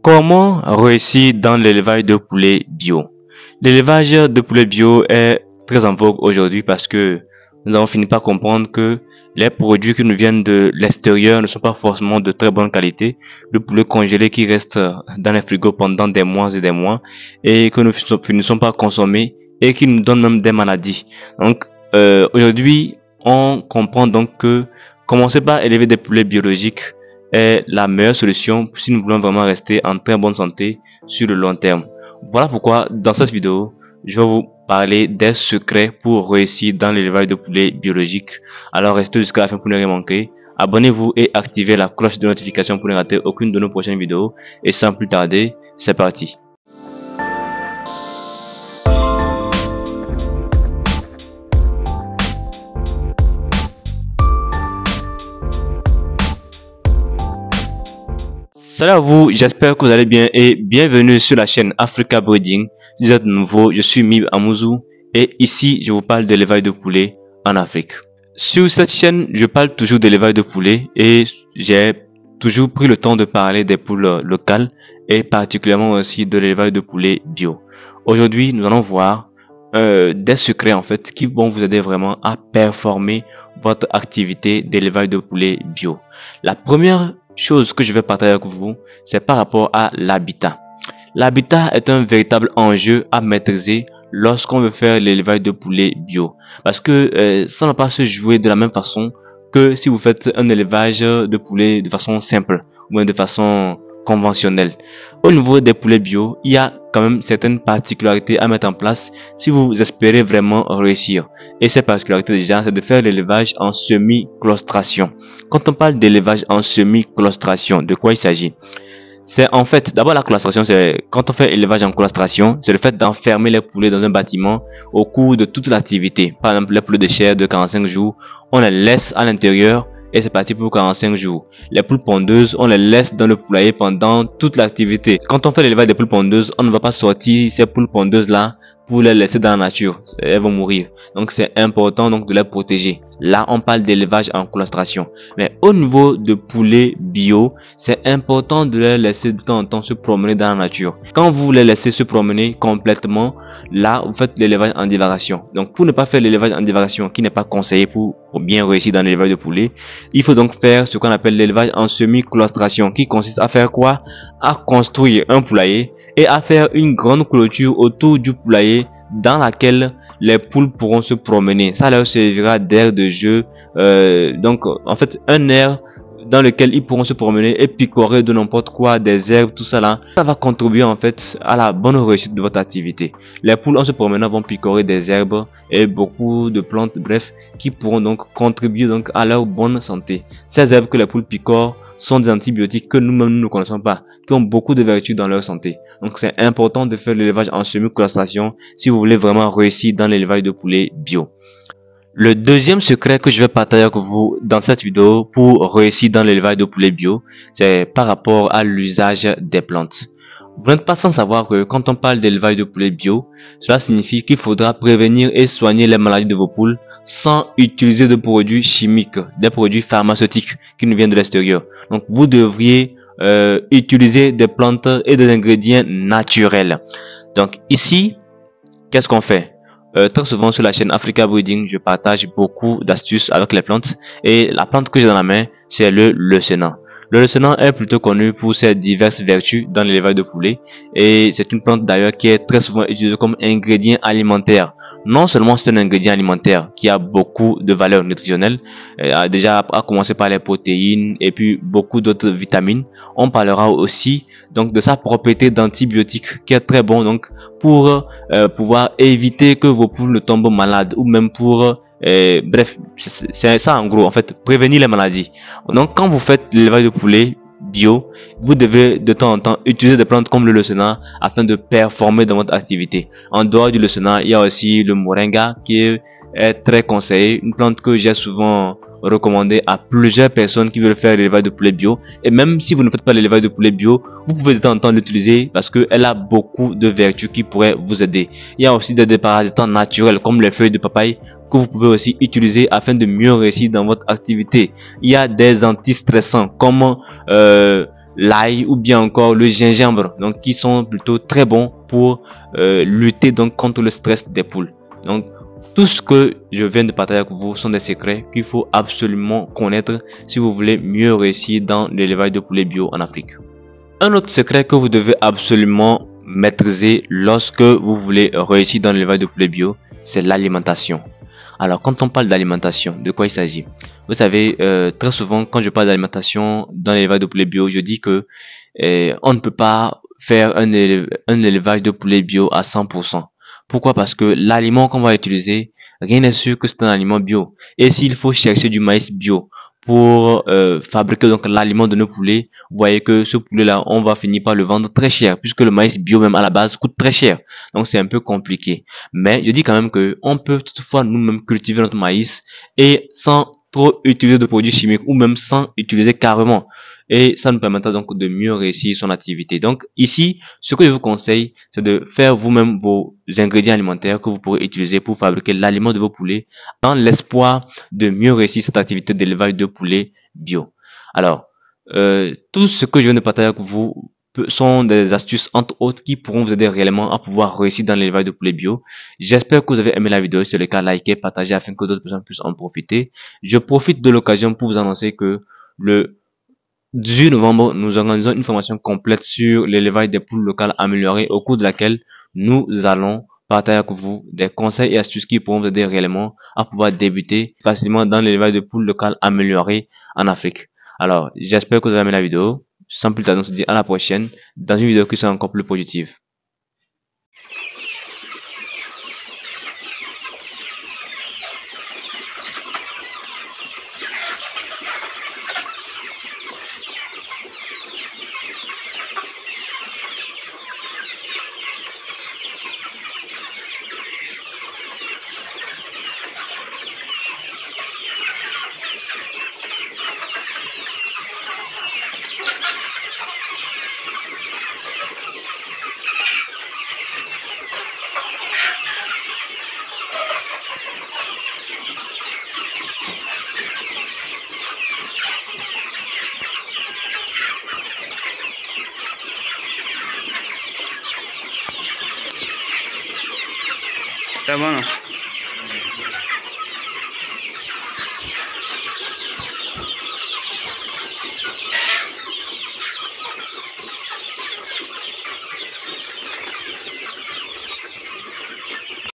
Comment réussir dans l'élevage de poulets bio? L'élevage de poulets bio est très en vogue aujourd'hui parce que nous avons fini par comprendre que les produits qui nous viennent de l'extérieur ne sont pas forcément de très bonne qualité. Le poulet congelé qui reste dans les frigos pendant des mois et des mois et que nous finissons par consommer et qui nous donne même des maladies. Donc aujourd'hui, on comprend donc que commencer par élever des poulets biologiques est la meilleure solution si nous voulons vraiment rester en très bonne santé sur le long terme. Voilà pourquoi dans cette vidéo, je vais vous parler des secrets pour réussir dans l'élevage de poulets biologiques. Alors restez jusqu'à la fin pour ne rien manquer. Abonnez-vous et activez la cloche de notification pour ne rater aucune de nos prochaines vidéos. Et sans plus tarder, c'est parti. Salut à vous, j'espère que vous allez bien et bienvenue sur la chaîne Africa Breeding. Si vous êtes nouveau, je suis Mib Amouzou et ici je vous parle de l'élevage de poulets en Afrique. Sur cette chaîne, je parle toujours de l'élevage de poulets et j'ai toujours pris le temps de parler des poules locales et particulièrement aussi de l'élevage de poulets bio. Aujourd'hui, nous allons voir des secrets en fait qui vont vous aider vraiment à performer votre activité d'élevage de poulets bio. La première chose que je vais partager avec vous, c'est par rapport à l'habitat. L'habitat est un véritable enjeu à maîtriser lorsqu'on veut faire l'élevage de poulets bio. Parce que ça ne va pas se jouer de la même façon que si vous faites un élevage de poulets de façon simple ou de façon conventionnelle. Au niveau des poulets bio, il y a quand même certaines particularités à mettre en place si vous espérez vraiment réussir. Et ces particularités déjà, c'est de faire l'élevage en semi-claustration. Quand on parle d'élevage en semi-claustration, de quoi il s'agit? C'est en fait, d'abord la claustration, c'est quand on fait élevage en claustration, c'est le fait d'enfermer les poulets dans un bâtiment au cours de toute l'activité. Par exemple, les poulets de chair de 45 jours, on les laisse à l'intérieur et c'est parti pour 45 jours. Les poules pondeuses, on les laisse dans le poulailler pendant toute l'activité. Quand on fait l'élevage des poules pondeuses, on ne va pas sortir ces poules pondeuses là pour les laisser dans la nature. Elles vont mourir. Donc c'est important donc de les protéger. Là, on parle d'élevage en claustration. Mais au niveau de poulets bio, c'est important de les laisser de temps en temps se promener dans la nature. Quand vous les laissez se promener complètement, là, vous faites l'élevage en divagation. Donc pour ne pas faire l'élevage en divagation, qui n'est pas conseillé pour bien réussir dans l'élevage de poulets, il faut donc faire ce qu'on appelle l'élevage en semi-claustration, qui consiste à faire quoi? À construire un poulailler et à faire une grande clôture autour du poulailler dans laquelle les poules pourront se promener. Ça leur servira d'aire de jeu, donc en fait un air dans lequel ils pourront se promener et picorer de n'importe quoi, des herbes, tout ça là. Ça va contribuer en fait à la bonne réussite de votre activité. Les poules en se promenant vont picorer des herbes et beaucoup de plantes, bref, qui pourront donc contribuer donc à leur bonne santé. Ces herbes que les poules picorent sont des antibiotiques que nous-mêmes ne connaissons pas, qui ont beaucoup de vertus dans leur santé. Donc c'est important de faire l'élevage en semi-claustration si vous voulez vraiment réussir dans l'élevage de poulets bio. Le deuxième secret que je vais partager avec vous dans cette vidéo pour réussir dans l'élevage de poulets bio, c'est par rapport à l'usage des plantes. Vous n'êtes pas sans savoir que quand on parle d'élevage de poulets bio, cela signifie qu'il faudra prévenir et soigner les maladies de vos poules sans utiliser de produits chimiques, des produits pharmaceutiques qui nous viennent de l'extérieur. Donc vous devriez utiliser des plantes et des ingrédients naturels. Donc ici, qu'est-ce qu'on fait? Très souvent sur la chaîne Africa Breeding, je partage beaucoup d'astuces avec les plantes et la plante que j'ai dans la main, c'est le Leucénan. Le Leucénan est plutôt connu pour ses diverses vertus dans l'élevage de poulets et c'est une plante d'ailleurs qui est très souvent utilisée comme ingrédient alimentaire. Non seulement c'est un ingrédient alimentaire qui a beaucoup de valeurs nutritionnelles, déjà à commencer par les protéines et puis beaucoup d'autres vitamines. On parlera aussi donc de sa propriété d'antibiotique qui est très bon donc pour pouvoir éviter que vos poules ne tombent malades ou même pour bref, c'est ça en gros en fait, prévenir les maladies. Donc quand vous faites l'élevage de poulets bio, vous devez de temps en temps utiliser des plantes comme le Leucénan afin de performer dans votre activité. En dehors du Leucénan, il y a aussi le Moringa qui est très conseillé, une plante que j'ai souvent recommandé à plusieurs personnes qui veulent faire l'élevage de poulet bio. Et même si vous ne faites pas l'élevage de poulet bio, vous pouvez de temps en temps l'utiliser parce qu'elle a beaucoup de vertus qui pourraient vous aider. Il y a aussi des déparasitants naturels comme les feuilles de papaye que vous pouvez aussi utiliser afin de mieux réussir dans votre activité. Il y a des antistressants comme l'ail ou bien encore le gingembre, donc qui sont plutôt très bons pour lutter donc contre le stress des poules. Donc tout ce que je viens de partager avec vous sont des secrets qu'il faut absolument connaître si vous voulez mieux réussir dans l'élevage de poulets bio en Afrique. Un autre secret que vous devez absolument maîtriser lorsque vous voulez réussir dans l'élevage de poulets bio, c'est l'alimentation. Alors, quand on parle d'alimentation, de quoi il s'agit? Vous savez, très souvent, quand je parle d'alimentation dans l'élevage de poulets bio, je dis que on ne peut pas faire un élevage de poulets bio à 100%. Pourquoi? Parce que l'aliment qu'on va utiliser, rien n'est sûr que c'est un aliment bio. Et s'il faut chercher du maïs bio pour fabriquer donc l'aliment de nos poulets, vous voyez que ce poulet-là, on va finir par le vendre très cher, puisque le maïs bio même à la base coûte très cher. Donc c'est un peu compliqué. Mais je dis quand même que on peut toutefois nous-mêmes cultiver notre maïs et sans trop utiliser de produits chimiques ou même sans utiliser carrément. Et ça nous permettra donc de mieux réussir son activité. Donc ici, ce que je vous conseille, c'est de faire vous-même vos ingrédients alimentaires que vous pourrez utiliser pour fabriquer l'aliment de vos poulets dans l'espoir de mieux réussir cette activité d'élevage de poulets bio. Alors, tout ce que je viens de partager avec vous sont des astuces entre autres qui pourront vous aider réellement à pouvoir réussir dans l'élevage de poulets bio. J'espère que vous avez aimé la vidéo. Si c'est le cas, likez, partagez afin que d'autres personnes puissent en profiter. Je profite de l'occasion pour vous annoncer que le 18 novembre, nous organisons une formation complète sur l'élevage des poules locales améliorées au cours de laquelle nous allons partager avec vous des conseils et astuces qui pourront vous aider réellement à pouvoir débuter facilement dans l'élevage de poules locales améliorées en Afrique. Alors, j'espère que vous avez aimé la vidéo. Sans plus tarder, on se dit à la prochaine dans une vidéo qui sera encore plus positive. Está bueno.